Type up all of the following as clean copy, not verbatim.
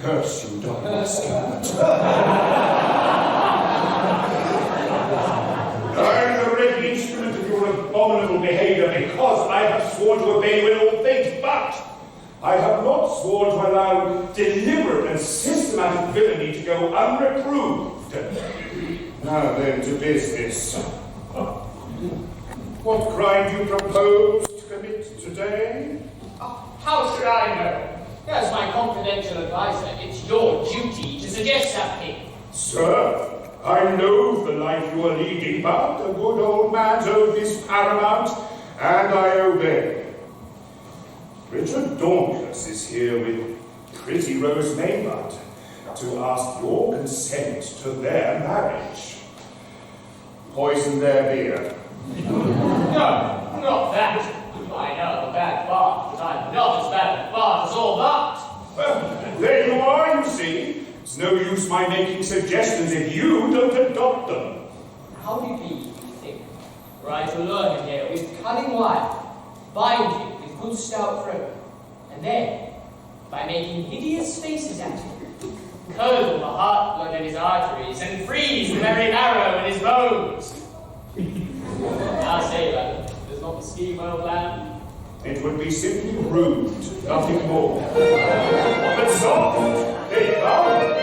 Curse you, Douglas Gilbert. I am the ready instrument of your abominable behavior because I have sworn to obey you in all things, but I have not sworn to allow deliberate and systematic villainy to go unreproved. Now then, to business. What crime do you propose to commit today? How should I know? As my confidential advisor, it's your duty to suggest something. Sir, I know the life you are leading, but the good old man's oath is paramount, and I obey. Richard Dauntless is here with pretty Rose Maybud to ask your consent to their marriage. Poison their beer. No, not that. I know a bad Bart, but I'm not as bad at Bart as all that. Well, there you are, you see. It's no use my making suggestions if you don't adopt them. How do you think? Were I to lure him here with cunning wire, bind him with good stout rope, and then, by making hideous faces at him, curdle the heart blood in his arteries and freeze the very marrow in his bones? Now say, brother, does not the scheme well planned? It would be simply rude, nothing more. But soft, here you come.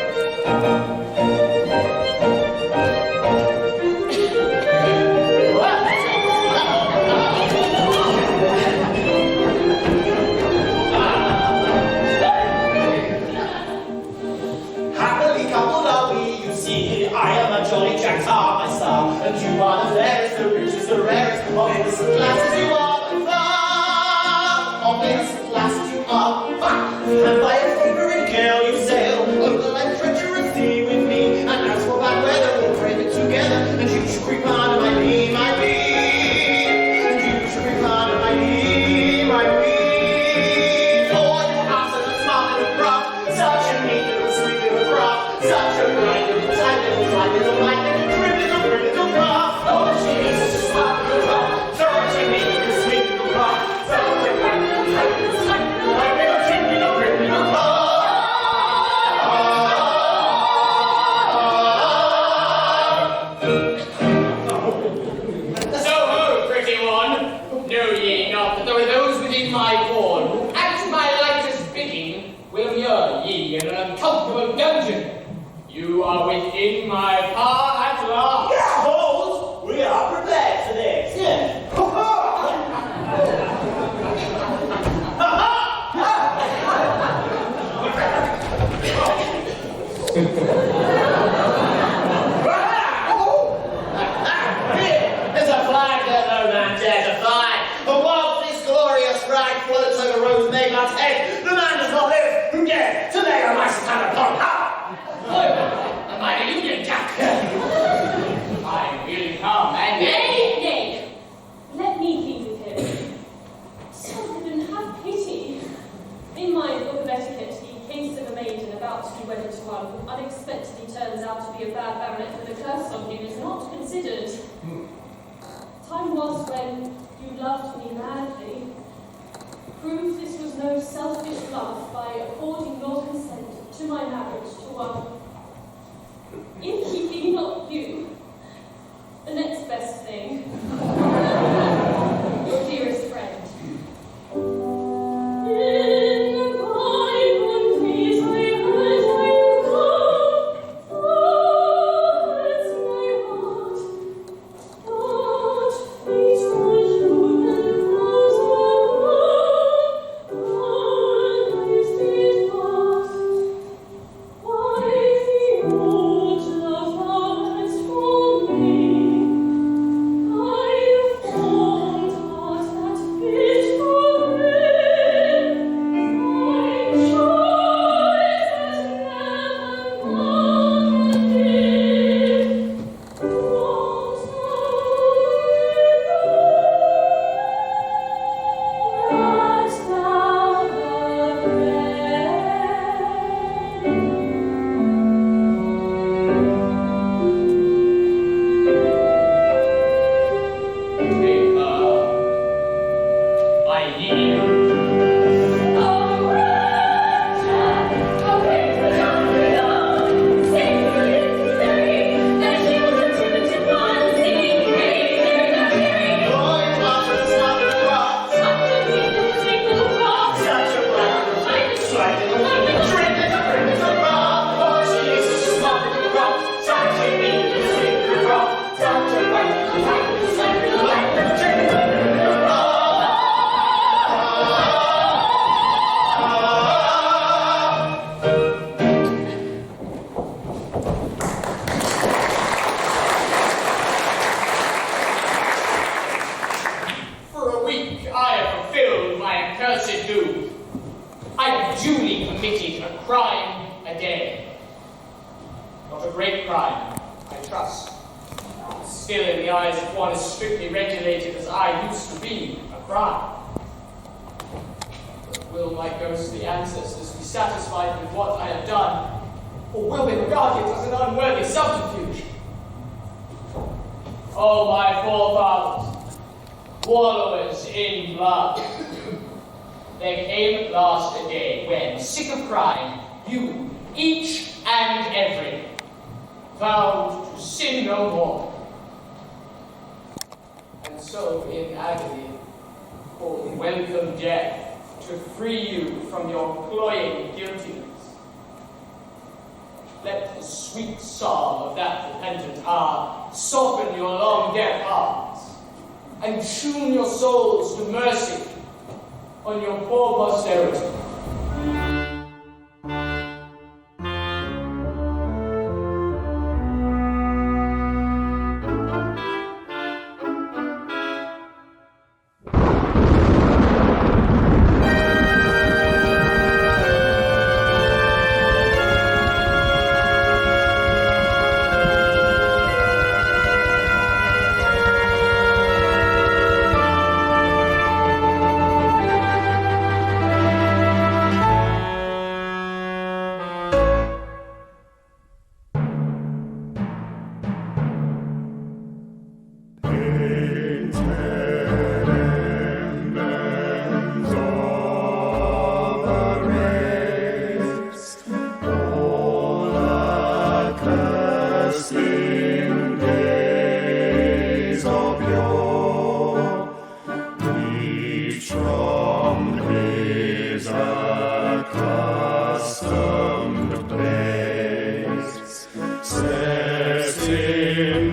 at last as you are by far. Obvious at last you are far. And by a favouring gale you sail over the like treacherous sea with me. And as for bad weather, we'll brave it together. And you should creep under my knee, my knee. And you should creep under my knee, my knee. For you are such a smart little craft, such a neat little sweet little craft, such a bright little tight little flight little light little trim little pretty little craft. Oh, she is such a smart little craft, such a neat little sweet little craft, such a bright little tight little slight little light little trim little pretty little craft. Know ye not that there are those within my bourne who, at my lightest bidding, will mure ye in an uncomfortable dungeon? You are within my power at last. Yes, suppose we are prepared for this. Yes. There's a flag there, no man dares to fly. But while this glorious flag floats over Rose Mayblood's head, the man does not live who dares to lay a license hand upon her. Am I a Union Jack? I will come and Nay. Let me plead with him. Sullivan, have pity. In my book of etiquette, the case of a maiden about to be wedded to one who unexpectedly turns out to be a bad baronet with a curse on him is not considered. Time was when you loved me madly. Prove this was no selfish love by affording your consent to my marriage to one. If he be not you, the next best thing, your dearest friend.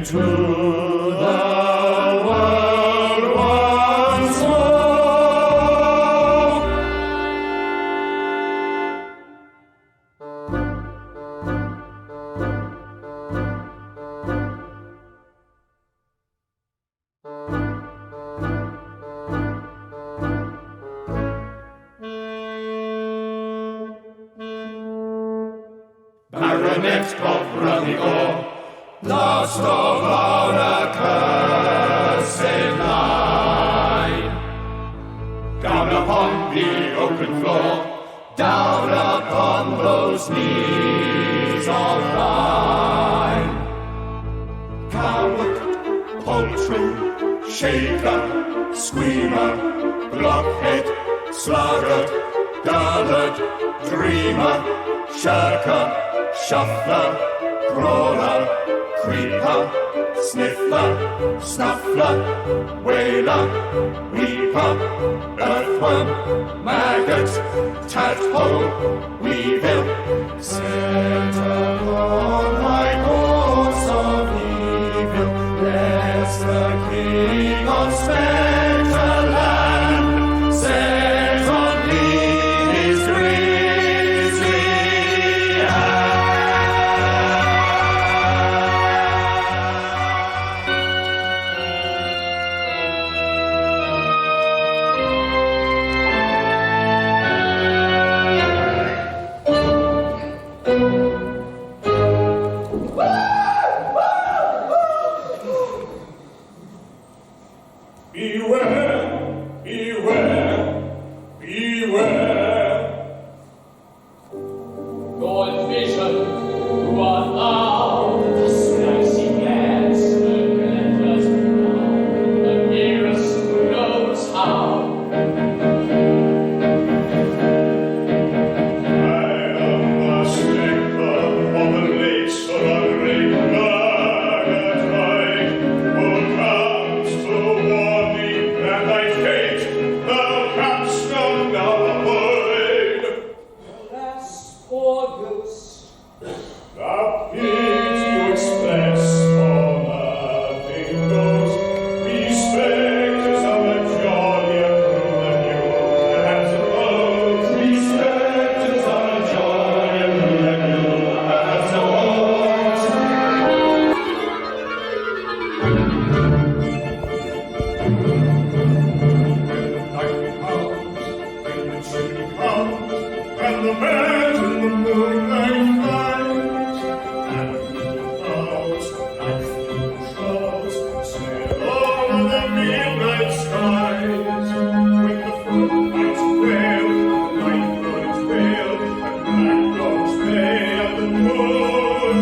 into the world once more. Baronet of RUDDIGORE, last of our accursed line, down upon the oaken floor, down upon those knees of thine. Coward, poltroon, shaker, screamer, blockhead, sluggard, dullard, dreamer, shirker, shuffler, crawler, creeper, sniffer, snuffler, wailer, weeper, earthworm, maggot, tadpole, weevil, set upon thy course of evil, lest the King of Spectreland set on thee his grisly Beware, beware, beware. Lord Vision, who art thou? The spicy glance, the relentless brow, the nearest who knows how. I am the sleeper of the late Sullivan Benedict, who comes to warn thee that thy fate thou canst not avoid. Alas, poor ghost, The pity you express for nothing goes. Respect is of a jollier crew than you, and suppose. Respect is of a jollier crew than you, and suppose. Night comes, and the chimney comes, and the bed in the moonlight finds, and the clouds, like clouds, sail over the midnight skies. When the footlights wail, the night birds wail, and black dogs bay at the moon,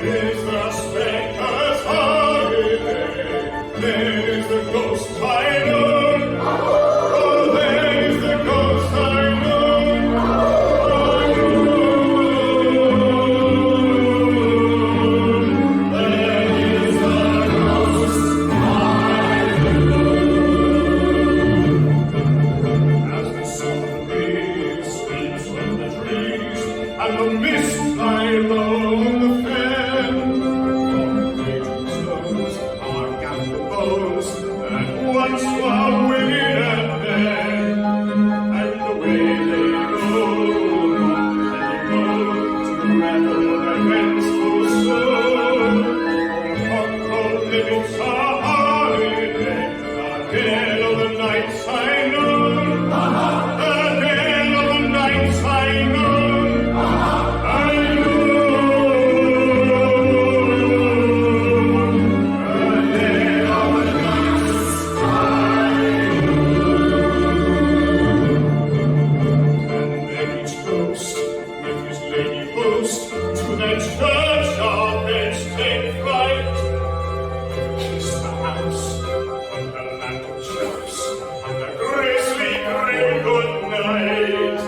there is the spectre's holiday, there is the ghost high noon. Oh, there is the ghost high noon. As the summer breeze sweeps from the trees, and the mist lie low in the fen, long raging stones are gathered bows that once were women and men, and away they go, to revel their vengeful soul. On living's a holiday, the dead of the night I know. The dead of the night I know. I know. The dead of the night I know. And then each ghost with his lady host to their church of beds take flight. Kiss the house on the mantel shelves, and the grisly grim good night,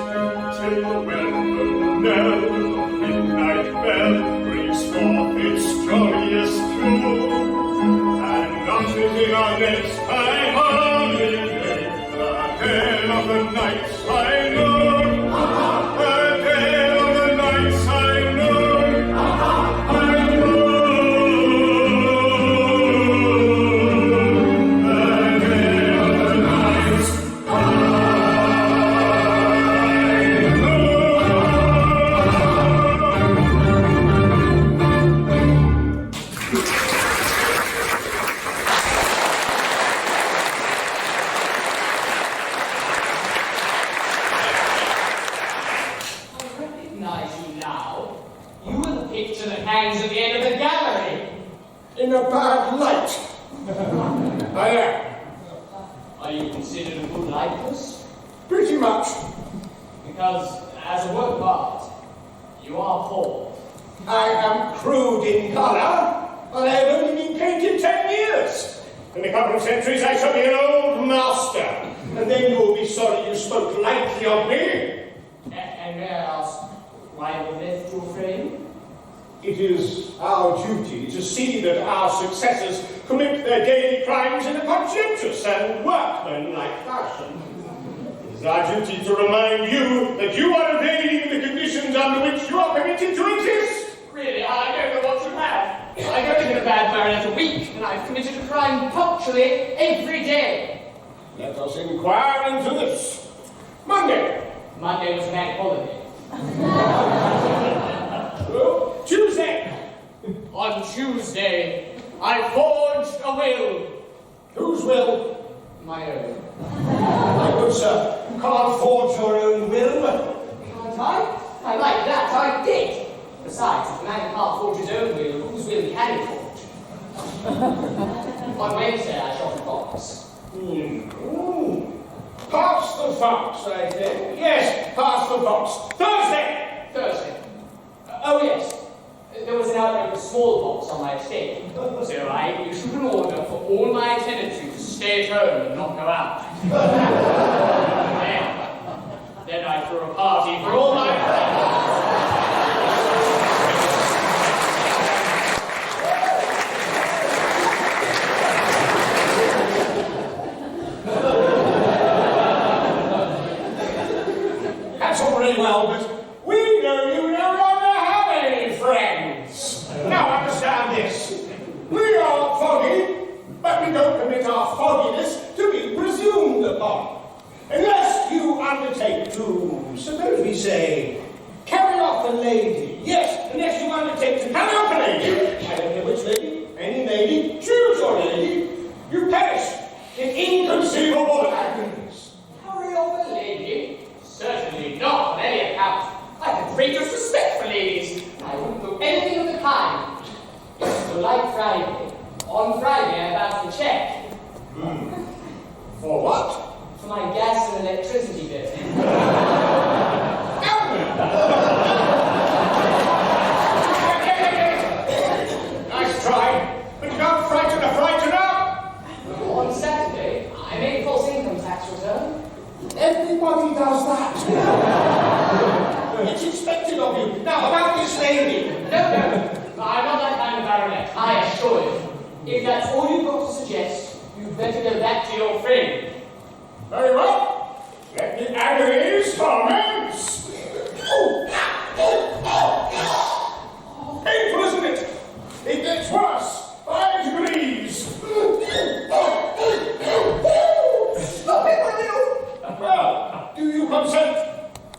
till the well-known knell of midnight bell brings forth its jolliest tune, and ushers in our next high holiday, the dead of the night I know. The dead of the night I know. picture that hangs at the end of the gallery. In a bad light. I am. Are you considered a good likeness? Pretty much. Because, as a work of art, you are poor. I am crude in colour, and I have only been painted 10 years. In a couple of centuries I shall be an old master, and then you will be sorry you spoke lightly of me. And may I ask why you left your frame? It is our duty to see that our successors commit their daily crimes in a conscientious and workmanlike fashion. It is our duty to remind you that you are evading the conditions under which you are permitted to exist. Really, I don't know what you have. I go in a bad marriage a week, and I've committed a crime punctually every day. Let us inquire into this. Monday. Monday was a bank holiday. Tuesday. On Tuesday, I forged a will. Whose will? My own. My good sir, you can't forge your own will. Can't I? I like that, I did. Besides, if a man can't forge his own will, whose will can he forge? On Wednesday, I shot a fox. Pass the fox, I think. Yes, pass the fox. Thursday. Oh, yes. There was an outbreak of smallpox on my estate. So I issued an order for all my tenantry to stay at home and not go out. Then I threw a party for all my friends. That's all very well, but we know you no longer have any friends. Now understand this. We are foggy, but we don't permit our fogginess to be presumed upon. Unless you undertake to, suppose we say, carry off a lady. Yes, unless you undertake to carry off a lady. I don't know which lady, any lady, choose your lady. You perish in inconceivable agonies. Carry off a lady? Certainly not on any account. I have the greatest respect for ladies. I wouldn't do anything of the kind. It's the light Friday. On Friday, I'm about to check. For what? For my gas and electricity bill. Nice try, but you don't frighten the frightener. On Saturday, I made a false income tax return. Everybody does that. It's expected of you. Now, about this lady. No, I'm not that kind of baronet, I assure you. If that's all you've got to suggest, you'd better go back to your friend. Very well. Let the agonies commence. Painful, isn't it? It gets worse. 5 degrees. Stop it, my dear! Well, do you consent?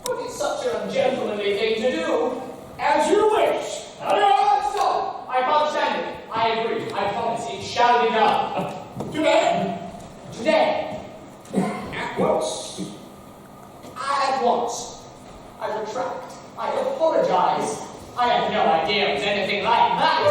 But it's such an ungentlemanly thing to do. As you wish. Stop! I can't stand it. I agree. I promise it shall be done. Today? Today. At once. At once. I retract. I apologize. I had no idea it was anything like that.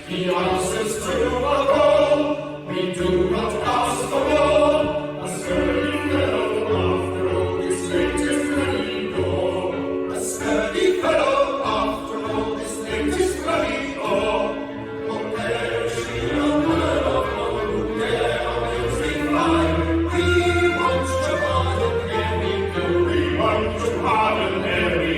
He answers to our call. We do not ask for more. A sturdy fellow after all this latest bloody gore. A sturdy fellow after all this latest bloody gore. Oh, there she a word of all who dare always reply. We want to pardon, here we go. We want to pardon, here we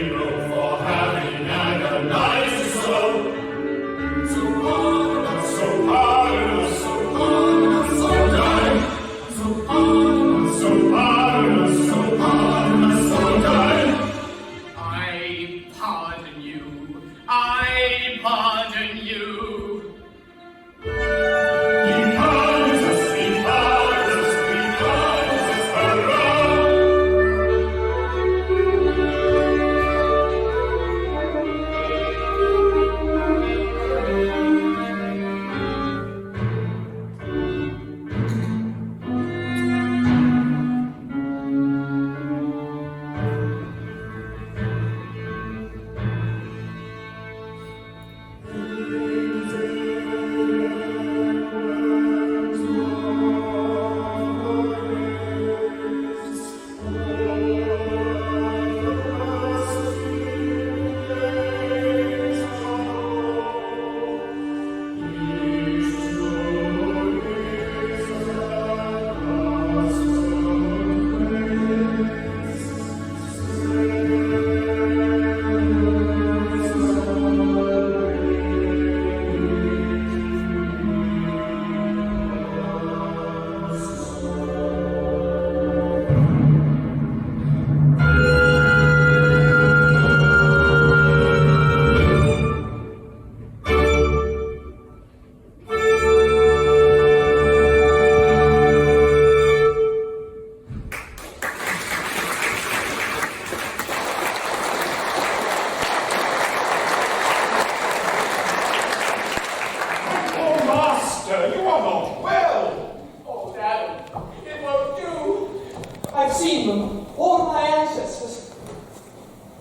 sisters.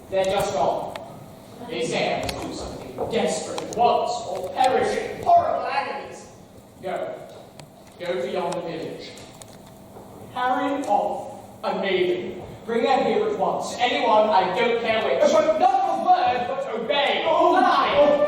They're just gone. They say I must do something desperate at once, or perish in horrible agonies. Go. Go to yonder village. Carry off a maiden. Bring her here at once. Anyone, I don't care which. But not a word, but obey. Fly!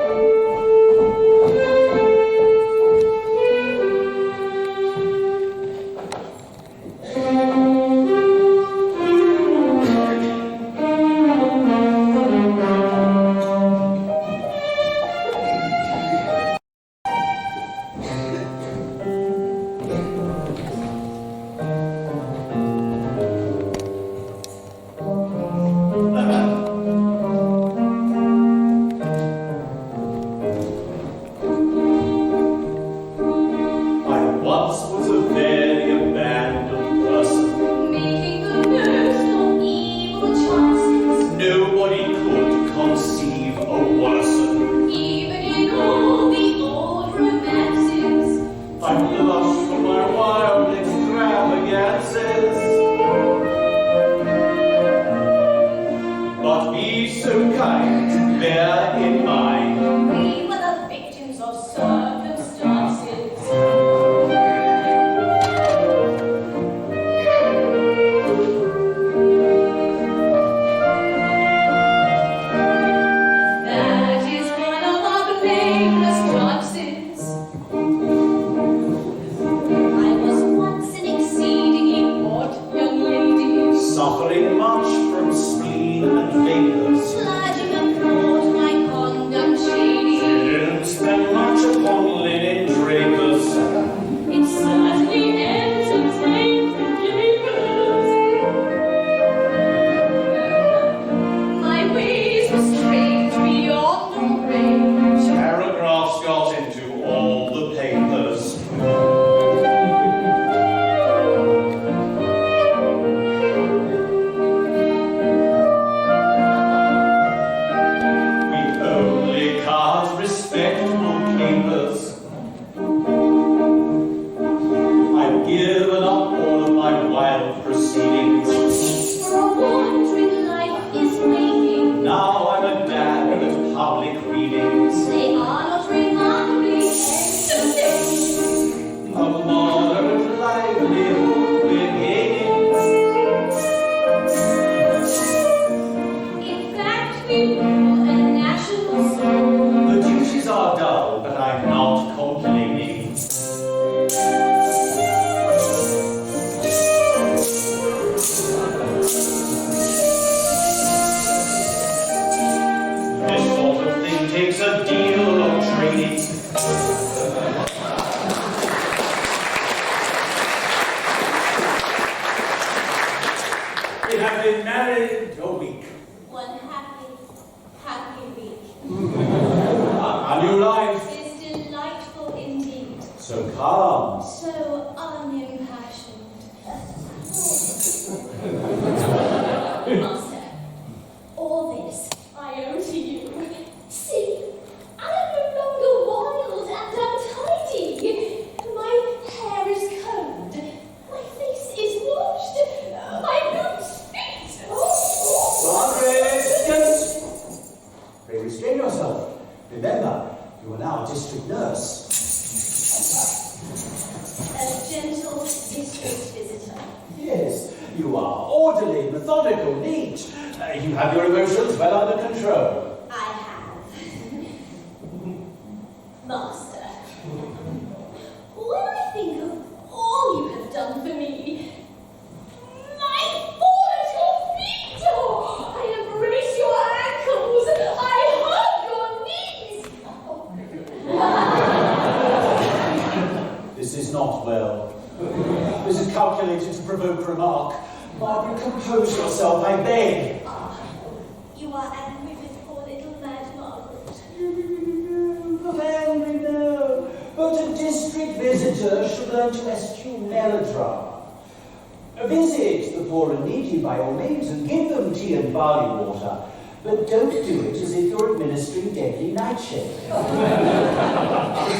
Visit the poor and needy by all means and give them tea and barley water, but don't do it as if you're administering deadly nightshade. It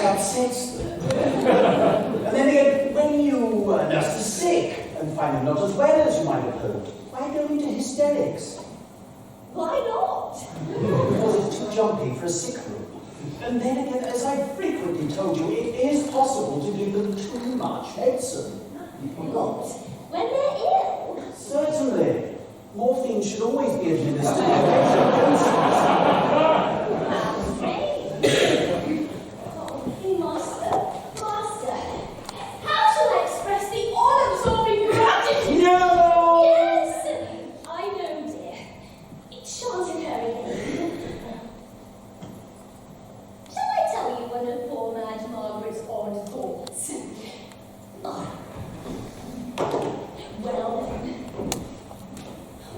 upsets them. And then again, when you nurse the sick and find them not as well as you might have hoped, Why go into hysterics? Why not? Because it's too jumpy for a sick room. And then again, as I've frequently told you, it is possible to give them too much medicine. What? When they're ill? Certainly. Morphine should always be administered to Master, how shall I express the all-absorbing gratitude? No! Yes! I know, dear. It shan't occur again. Shall I tell you one of poor Madge Margaret's odd thoughts? Well then,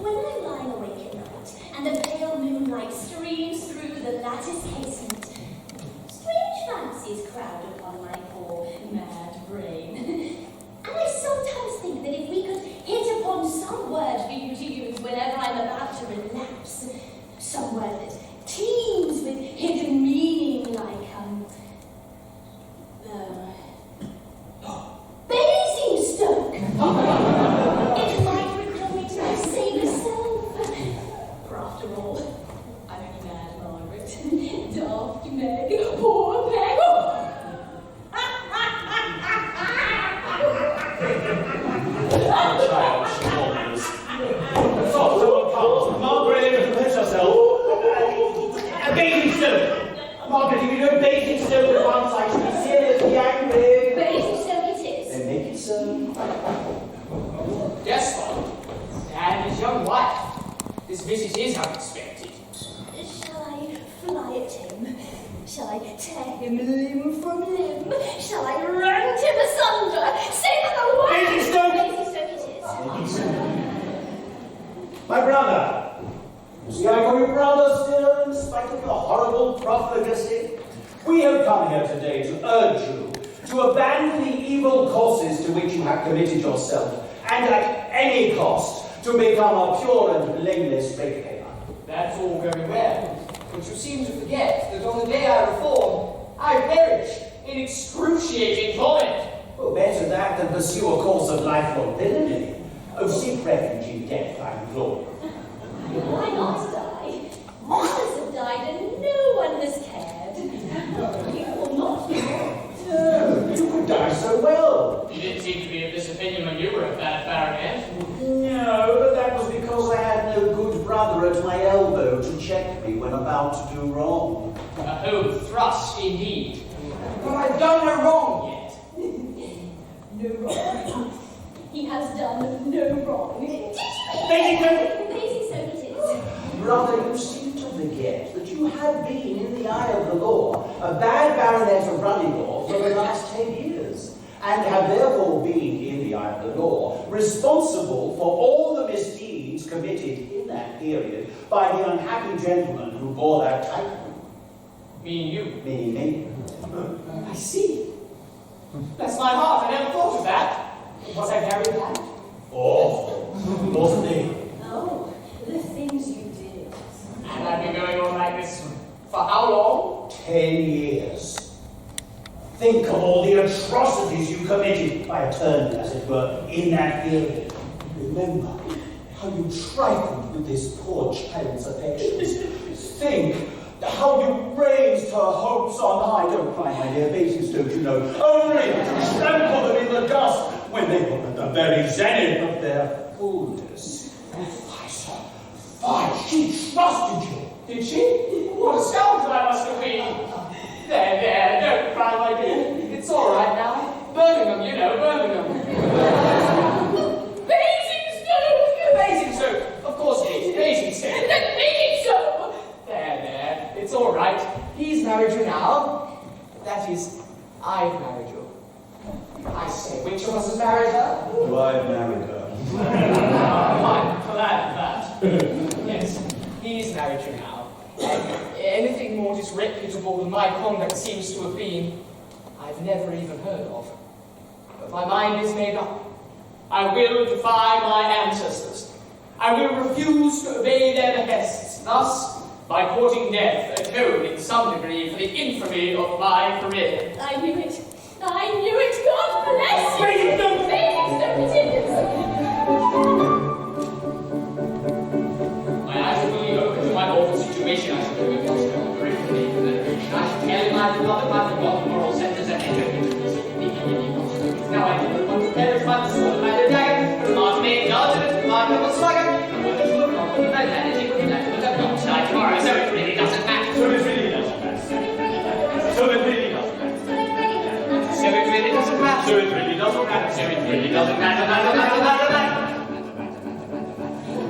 when I'm lying awake at night and the pale moonlight streams through the lattice casement, strange fancies crowd upon my poor mad brain. And I sometimes think that if we could hit upon some word for you to use whenever I'm about to relapse, some word that teems with hidden meaning like, Basingstoke! It might recall me to my saber self. For after all, I'm only mad Margaret. Daft Meg, poor Meg. Child, she always. Soft to a pulse. Margaret, compose yourself. A Basingstoke! Margaret, if you know Basingstoke at once, I should be seriously angry. Basingstoke it is. Then make it so. Yes, Father. And his young wife. This visit is unexpected. Shall I fly at him? Shall I tear him limb from limb? Shall I rend him asunder? Say that the word! Basingstoke! Basingstoke it is. My brother. See, I call you brother still, in spite of your horrible profligacy. We have come here today to urge you to abandon the evil courses to which you have committed yourself, and at any cost, to become a pure and blameless ratepayer. That's all very well, but you seem to forget that on the day I reform, I perished in excruciating torment. Well, better that than pursue a course of lifelong villainy. Oh, seek refuge in death, I implore you. Why not die? Others have died and no one has cared. You will not be wrong. No, you could die so well. You didn't seem to be of this opinion when you were a bad baronet. No, but that was because I had no good brother at my elbow to check me when about to do wrong. A home thrust, indeed. But I've done no wrong yet. No wrong. He has done no wrong. Basingstoke! Basingstoke it is. Brother, you seem to forget that you have been, in the eye of the law, a bad baronet of RUDDIGORE for the last 10 years, and have therefore been, in the eye of the law, responsible for all the misdeeds committed in that period by the unhappy gentleman who bore that title. Me and you. Meaning me. I see. Bless my heart, I never thought of that. Was I very bad? Awful, wasn't he? Oh, the things you did. And I've been going on like this for how long? 10 years. Think of all the atrocities you committed by attorney, as it were, in that period. Remember how you trifled with this poor child's affections. Think how you raised her hopes on high. Don't cry, my dear Basingstoke, you know, only to trample them in the dust when they were at the very zenith of their fullness. Why, sir, why, she trusted you. Did she? What a scoundrel I must have been. There, don't cry, my dear. It's all right now. Birmingham, you know, Birmingham. Basingstoke! Basingstoke! Of course it is, Basingstoke. Then make it so! There, it's all right. He's married you now. That is, I've married you. I say, which of us has married her? Well, I've married her. I'm glad of that. Yes, he's married you now. And anything more disreputable than my conduct seems to have been, I've never even heard of. But my mind is made up. I will defy my ancestors. I will refuse to obey their behests. Thus, by courting death, atone in some degree for the infamy of my career. I knew it. I knew it. God bless you. Basingstoke! Basingstoke it is. education, I should do with lost curriculum. I should tell him I've forgotten my forgotten moral centers and now I can look on the perish by the sword of my dagger, remark me, dodge of it, remark of a slugger, and what is the wrong with my vanity would be like, but I'm not die tomorrow, so it really doesn't matter. So it really doesn't matter. So it really doesn't matter. So it really doesn't matter. So it really doesn't matter. So it really doesn't matter.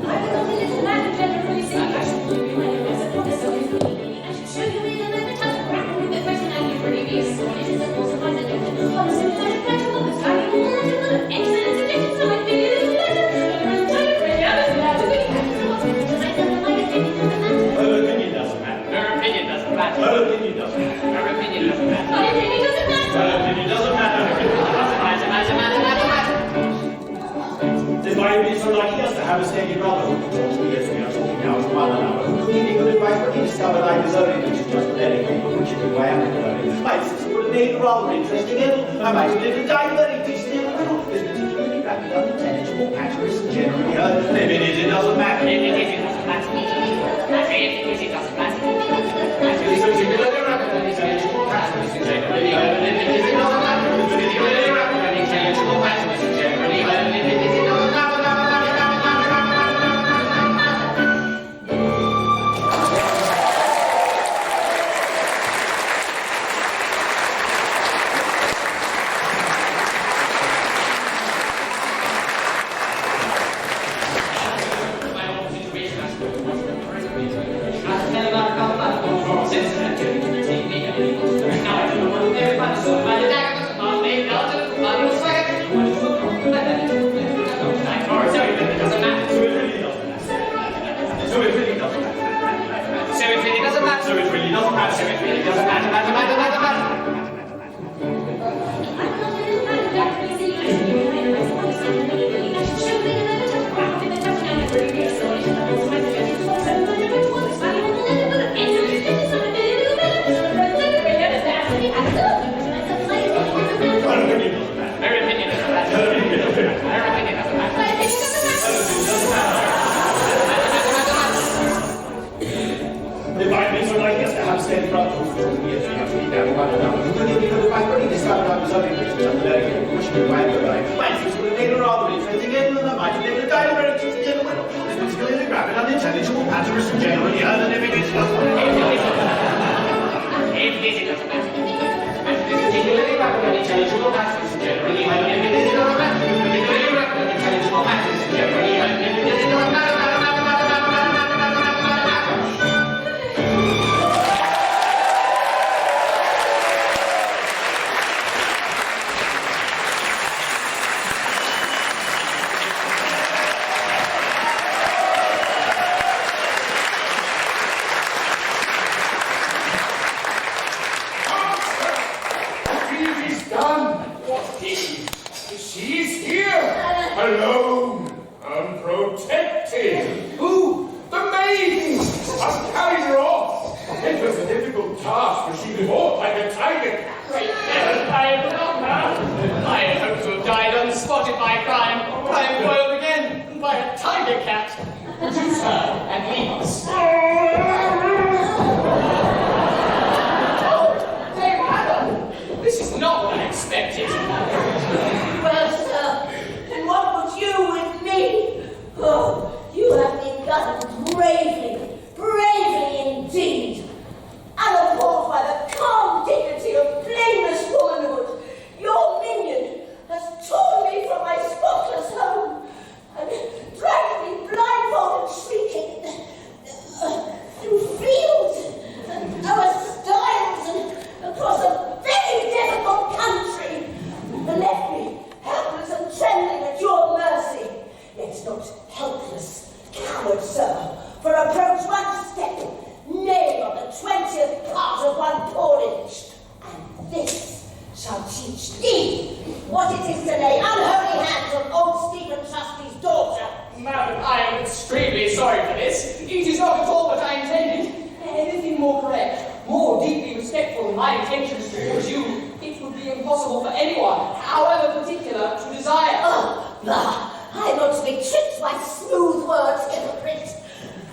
I forgot the little man who generally said, I should show you my nose, I should show you in another touch of crack with the person I knew previous. It is of course a fine suggestion. On the sympathetic pleasure of the tiny little letter, excellent suggestion, so I feel it is a letter. You're a tiny friend, I'm as glad to be happy to watch it, because I don't know my opinion doesn't matter. Her opinion doesn't matter. Her opinion doesn't matter. Her opinion doesn't matter. Her opinion doesn't matter. My opinion doesn't matter. Her opinion doesn't matter. Then why are you so lucky as to have a steady brother who can talk to me as we are talking now to one another, who could give me good advice when he discovered I was earning, which is just pathetic, which is why I'm learning. My sister would have made a rather interesting end. I might have lived and died very decently in the middle. This particularly rapid, unintelligible, patterns generally heard. Maybe it doesn't matter. Maybe it doesn't matter. Maybe it doesn't matter. This particularly rapid, unintelligible, patterns generally heard. Maybe it doesn't matter. This particularly rapid, unintelligible, patterns generally heard. Maybe it doesn't matter.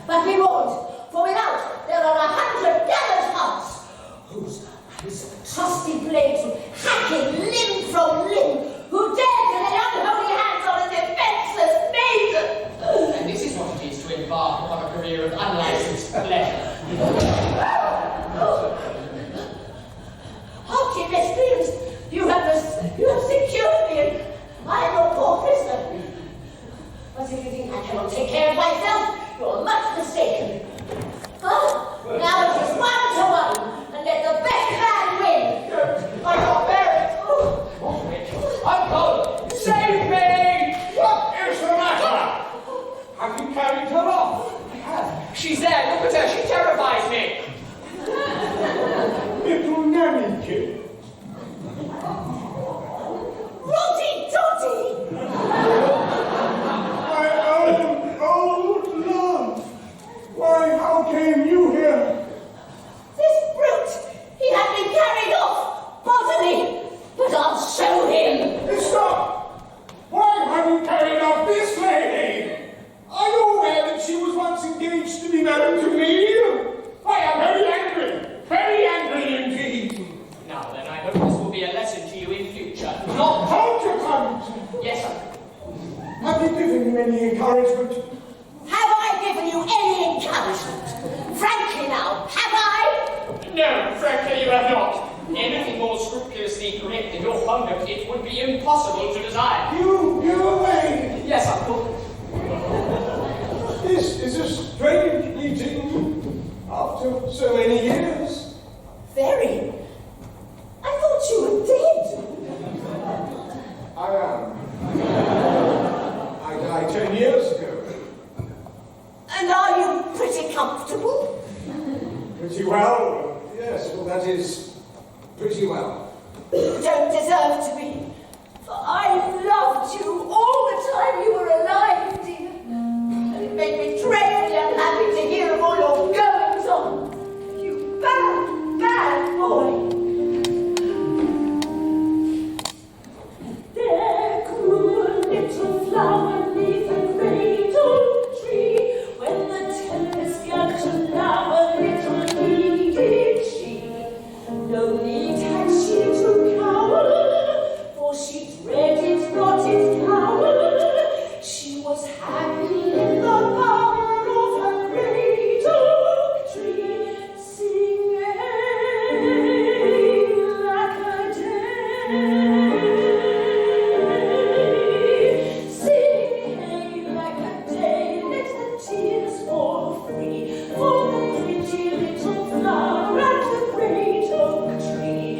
But be warned, for without there career of unlicensed pleasure. Harky, Miss Fields, you have secured me, and I am your poor prisoner. But if you think I cannot take care of myself, you are much mistaken. Well, now it is 1-1, and let the best man win. I can't bear it. Uncle, save me! What is the matter? Have you carried her off? I have. She's there. Look at her. She terrifies me. Little nanny kid. Rotty Totty! My own old love. Why, how came you here? This brute, he had me carried off, bodily, but I'll show him. Stop! Why have you carried off this lady? Are you aware that she was once engaged to be married to me? I am very angry indeed. Now then, I hope this will be a lesson to you in future. Not counterpunch. Yes, sir. Have you given him any encouragement? Have I given you any encouragement? Frankly now, have I? No, frankly, you have not. Anything more scrupulously correct than your conduct, it would be impossible to desire. You away. Yes, Uncle. This is a strange meeting after so many years. Very. I thought you were dead. I am. I died 10 years ago. And are you pretty comfortable? Pretty well. Yes, well, that is pretty well. You don't deserve to be. For I loved you all the time you were alive, dear. And it made me dreadfully unhappy to hear of all your goings on. You bad, bad boy. There grew a little flower beneath a great oak tree. When the tempest began to laugh, a little needed she. No need had she to cower, for she dreaded not its power. She was happy in the bower of her great oak tree, singing like a day. Singing like a day, let the tears fall free for the pretty little flower at the great oak tree.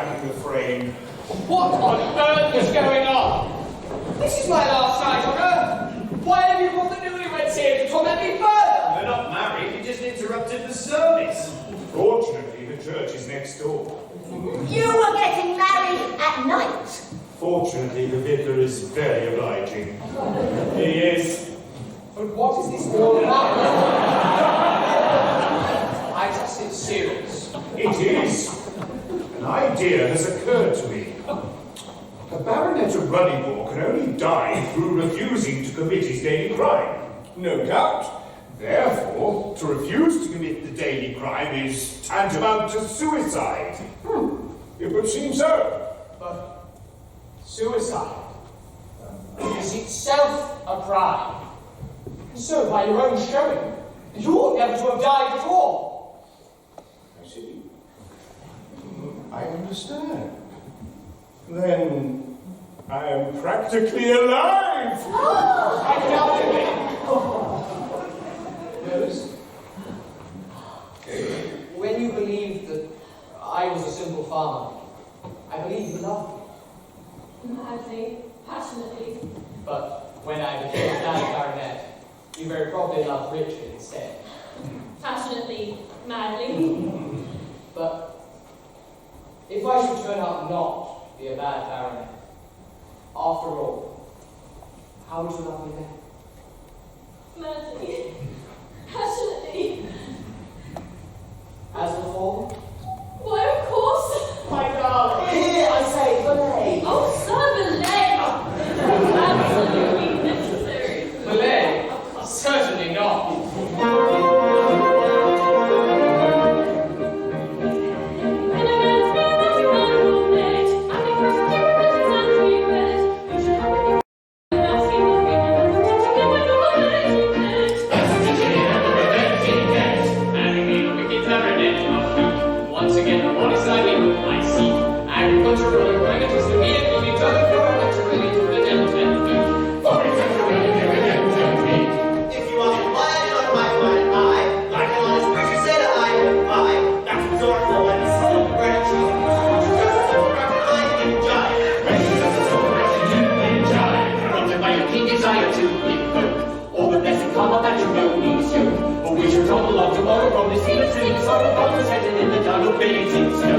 back in the frame. What on earth is going on? This is my last night on Earth. Why have you brought the newlyweds here to torment me further? We're not married, we just interrupted the service. Fortunately, the church is next door. You were getting married at night. Fortunately, the vicar is very obliging. He is. But what is this all about? I trust it's serious. It is. An idea has occurred to me. The Baronet of RUDDIGORE can only die through refusing to commit his daily crime. No doubt. Therefore, to refuse to commit the daily crime is tantamount to suicide. It would seem so. But suicide is itself a crime. And so, by your own showing, you ought never to have died at all. I see. I understand. Then I am practically alive. Undoubtedly. Rose, when you believed that I was a simple farmer, I believed you loved me. Madly, passionately. But when I became a baronet, you very probably loved Richard instead. Passionately, madly. But if I should turn out not to be a bad baronet, after all, how would you love me then? Madly, passionately. As before? Why, of course. My darling, here I say, belay. Oh, sir, belay. Absolutely necessary. Belay? Certainly not. When a man's made that you man will make, I think first you regret and regret. You should have with you asking the people, protecting them when you want to educate. Once again, what is I mean? I see. Agricultural remedies to be able to turn for naturally to redent and feed. If you are wild on my fine eye, like an honest preacher said I would buy. That's adorable and so great. Just as a rabbit I enjoy. Prompted by your keen desire to evoke all the blessed karma that your memories show. Or we shall tumble up tomorrow from the sea of sin, sorrow from the setting in the dark of bathing snow.